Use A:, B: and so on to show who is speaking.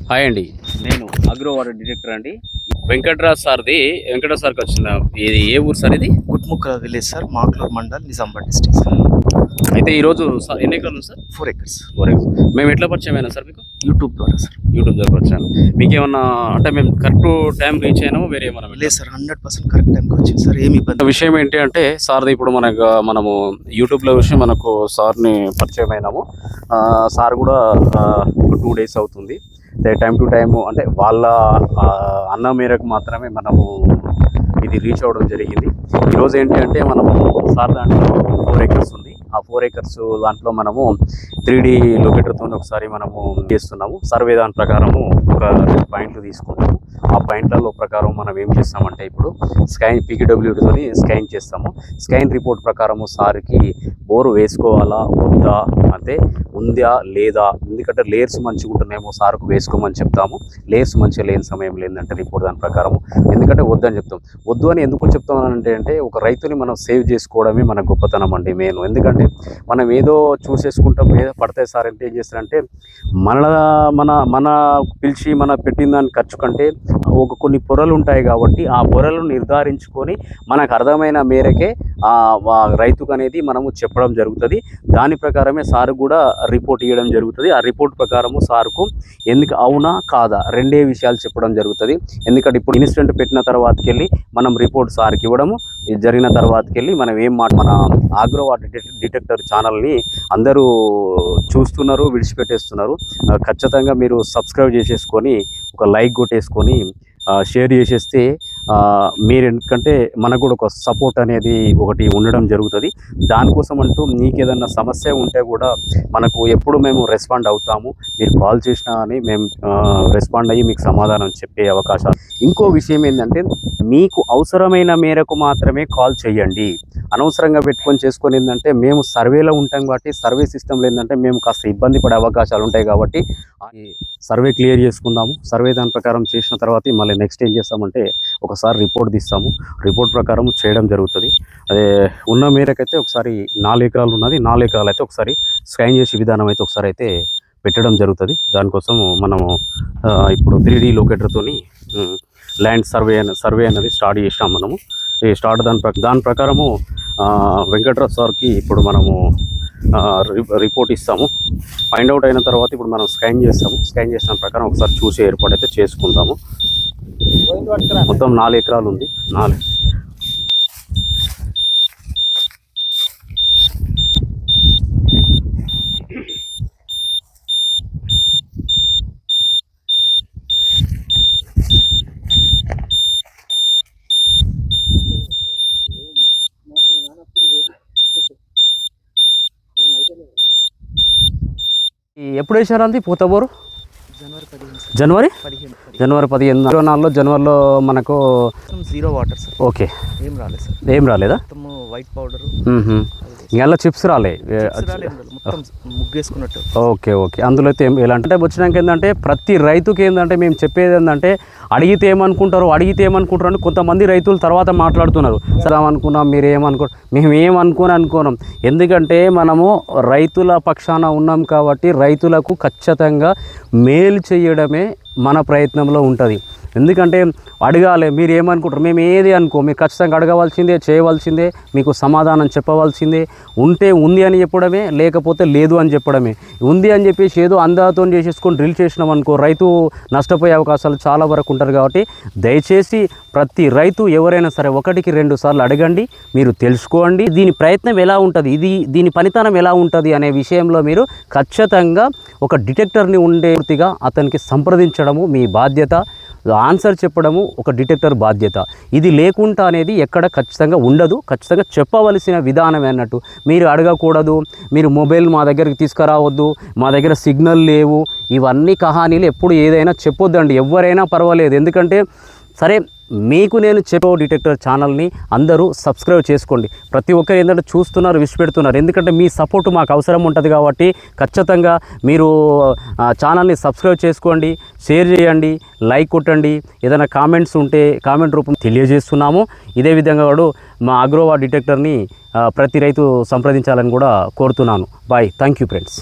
A: Hi అండి, నేను అగ్రోవాటర్ detector అండి. వెంకట్రాజ్ సార్ది. వెంకట్రాజ్ సార్కి వచ్చిన ఇది ఏ ఊరు సార్? ఇది
B: Gutmukka village sir, Makloor mandal, Nizamabad district sir.
A: అయితే ఈరోజు ఎన్ని ఎకరాలు సార్?
B: 4 acres.
A: 4 acres. మేము ఎట్లా పరిచయం అయినా సార్ మీకు?
B: యూట్యూబ్ ద్వారా సార్.
A: యూట్యూబ్ ద్వారా పరిచయం. మీకేమన్నా అంటే మేము కరెక్ట్ టైం రీచ్ అయినామో వేరే ఏమన్నా?
B: లేదు సార్, 100% కరెక్ట్ టైంకి వచ్చింది సార్. ఏమి ఇబ్బంది.
A: విషయం ఏంటి అంటే సార్ది ఇప్పుడు మనము యూట్యూబ్లో విషయం మనకు సార్ని పరిచయం అయినాము. సార్ కూడా 2 days అవుతుంది. టైం టు టైము అంటే వాళ్ళ అన్న మేరకు మాత్రమే మనము ఇది రీచ్ అవ్వడం జరిగింది. ఈరోజు ఏంటి అంటే మనము సార్ దాంట్లో 4 acres ఉంది. ఆ 4 acres దాంట్లో మనము 3D లొకేటర్తో ఒకసారి మనము చేస్తున్నాము. సర్వే దాని ప్రకారము ఒక 2 పాయింట్లు తీసుకుంటాము. ఆ పాయింట్లలో ప్రకారం మనం ఏం చేస్తామంటే ఇప్పుడు PKWతో స్కాన్ చేస్తాము. స్కాన్ రిపోర్ట్ ప్రకారము సార్కి బోరు వేసుకోవాలా వద్దా, అంటే ఉందా లేదా, ఎందుకంటే లేయర్స్ మంచిగా ఉంటున్నాయేమో సార్కు వేసుకోమని చెప్తాము. లేయర్స్ మంచిగా లేని సమయం లేదంటే రిపోర్ట్ దాని ప్రకారము, ఎందుకంటే వద్దని చెప్తాం. వద్దు అని ఎందుకు చెప్తామనంటే ఒక రైతుని మనం సేవ్ చేసుకోవడమే మన గొప్పతనం అండి మెయిన్. ఎందుకంటే మనం ఏదో చూసేసుకుంటాం, ఏదో పడతాయి సార్ అంటే ఏం చేస్తారంటే మన పిలిచి మన పెట్టిన దాని ఖర్చు కంటే కొన్ని పొరలు ఉంటాయి కాబట్టి ఆ పొరలను నిర్ధారించుకొని మనకు అర్థమైన మేరకే రైతుకు అనేది మనము చెప్పడం జరుగుతుంది. దాని ప్రకారమే సార్ కూడా రిపోర్ట్ ఇవ్వడం జరుగుతుంది. ఆ రిపోర్ట్ ప్రకారము సార్కు ఎందుకు అవునా కాదా రెండే విషయాలు చెప్పడం జరుగుతుంది. ఎందుకంటే ఇప్పుడు ఇన్సిడెంట్ పెట్టిన తర్వాతకి వెళ్ళి మనం రిపోర్ట్ సార్కి ఇవ్వడము, జరిగిన తర్వాతకి వెళ్ళి మనం మన అగ్రోవాటర్ డిటెక్టర్ ఛానల్ని అందరూ చూస్తున్నారు, విడిచిపెట్టేస్తున్నారు. ఖచ్చితంగా మీరు సబ్స్క్రైబ్ చేసేసుకొని ఒక లైక్ కొట్టేసుకొని షేర్ చేసేస్తే మీరు, ఎందుకంటే మనకు కూడా ఒక సపోర్ట్ అనేది ఒకటి ఉండడం జరుగుతుంది. దానికోసం అంటూ మీకు ఏదన్నా సమస్య ఉంటే కూడా మనకు ఎప్పుడు మేము రెస్పాండ్ అవుతాము. మీరు కాల్ చేసినా అని మేము రెస్పాండ్ అయ్యి మీకు సమాధానం చెప్పే అవకాశాలు. ఇంకో విషయం ఏంటంటే మీకు అవసరమైన మేరకు మాత్రమే కాల్ చేయండి. అనవసరంగా పెట్టుకొని చేసుకొని ఏంటంటే మేము సర్వేలో ఉంటాం కాబట్టి సర్వే సిస్టంలో ఏంటంటే మేము కాస్త ఇబ్బంది పడే అవకాశాలు ఉంటాయి కాబట్టి సర్వే క్లియర్ చేసుకుందాము. సర్వే దాని ప్రకారం చేసిన తర్వాత మళ్ళీ నెక్స్ట్ ఏం చేస్తామంటే ఒకసారి రిపోర్ట్ తీస్తాము. రిపోర్ట్ ప్రకారం చేయడం జరుగుతుంది. అదే ఉన్న మేరకైతే ఒకసారి 4 acres ఉన్నది. 4 acres అయితే ఒకసారి స్కాన్ చేసే విధానం అయితే ఒకసారి అయితే పెట్టడం జరుగుతుంది. దానికోసం మనము ఇప్పుడు 3D లొకేటర్తో ల్యాండ్ సర్వే అనేది స్టార్ట్ చేసినాం మనము. ఈ స్టార్ట్ దాని ప్రకారము వెంకట్రాజ్ సార్కి ఇప్పుడు మనము రిపోర్ట్ ఇస్తాము. ఫైండ్ అవుట్ అయిన తర్వాత ఇప్పుడు మనం స్కాన్ చేస్తాము. స్కాన్ చేసిన ప్రకారం ఒకసారి చూసే ఏర్పాటు అయితే చేసుకుందాము. మొత్తం 4 acres ఉంది. 4 ఎప్పుడు వేసారు అంది పూత బోరు? జనవరి 15 జనవరిలో మనకు
B: 0 వాటర్ సార్.
A: ఓకే,
B: ఏం రాలేదు సార్.
A: ఏం రాలేదా?
B: మొత్తం వైట్ పౌడర్,
A: ఇంకా చిప్స్ రాలే,
B: మొత్తం ముగ్గేసుకున్నట్టు.
A: Okay okay. అందులో అయితే ఎలాంటి వచ్చినాక ఏంటంటే ప్రతి రైతుకి ఏంటంటే మేము చెప్పేది ఏంటంటే అడిగితే ఏమనుకుంటారు అని కొంతమంది రైతులు తర్వాత మాట్లాడుతున్నారు. సరే అనుకున్నాం, మీరు మేము ఏమనుకోనం. ఎందుకంటే మనము రైతుల పక్షాన ఉన్నాం కాబట్టి రైతులకు ఖచ్చితంగా మేలు చేయడమే మన ప్రయత్నంలో ఉంటుంది. ఎందుకంటే అడగాలి, మీరు ఏమనుకుంటారు, మేము ఏది మీరు ఖచ్చితంగా అడగవలసిందే, చేయవలసిందే, మీకు సమాధానం చెప్పవలసిందే. ఉంటే ఉంది అని చెప్పడమే, లేకపోతే లేదు అని చెప్పడమే. ఉంది అని చెప్పేసి ఏదో అందాతో చేసేసుకొని డ్రిల్ చేసినాం అనుకో రైతు నష్టపోయే అవకాశాలు చాలా వరకు ఉంటారు. కాబట్టి దయచేసి ప్రతి రైతు ఎవరైనా సరే 1-2 సార్లు అడగండి, మీరు తెలుసుకోండి దీని ప్రయత్నం ఎలా ఉంటుంది, దీని పనితనం ఎలా ఉంటుంది అనే విషయంలో మీరు ఖచ్చితంగా ఒక డిటెక్టర్ని ఉండే పూర్తిగా అతనికి సంప్రదించడము మీ బాధ్యత. ఆన్సర్ చెప్పడము ఒక డిటెక్టర్ బాధ్యత. ఇది లేకుండా అనేది ఎక్కడ ఖచ్చితంగా ఉండదు. ఖచ్చితంగా చెప్పవలసిన విధానం అన్నట్టు. మీరు అడగకూడదు, మీరు మొబైల్ మా దగ్గరికి తీసుకురావద్దు, మా దగ్గర సిగ్నల్ లేవు, ఇవన్నీ కహానీలు ఎప్పుడు ఏదైనా చెప్పొద్దండి. ఎవరైనా పర్వాలేదు. ఎందుకంటే సరే మీకు నేను చెప్పే డిటెక్టర్ ఛానల్ని అందరూ సబ్స్క్రైబ్ చేసుకోండి. ప్రతి ఒక్కరు ఏంటంటే చూస్తున్నారు, విడిచిపెడుతున్నారు. ఎందుకంటే మీ సపోర్ట్ మాకు అవసరం ఉంటుంది కాబట్టి ఖచ్చితంగా మీరు ఛానల్ని సబ్స్క్రైబ్ చేసుకోండి, షేర్ చేయండి, లైక్ కొట్టండి. ఏదైనా కామెంట్స్ ఉంటే కామెంట్ రూపం తెలియజేస్తున్నాము. ఇదే విధంగా కూడా మా అగ్రోవాటర్ డిటెక్టర్ని ప్రతి రైతు సంప్రదించాలని కూడా కోరుతున్నాను. Bye, thank you friends.